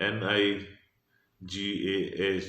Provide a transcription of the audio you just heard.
NIGAH،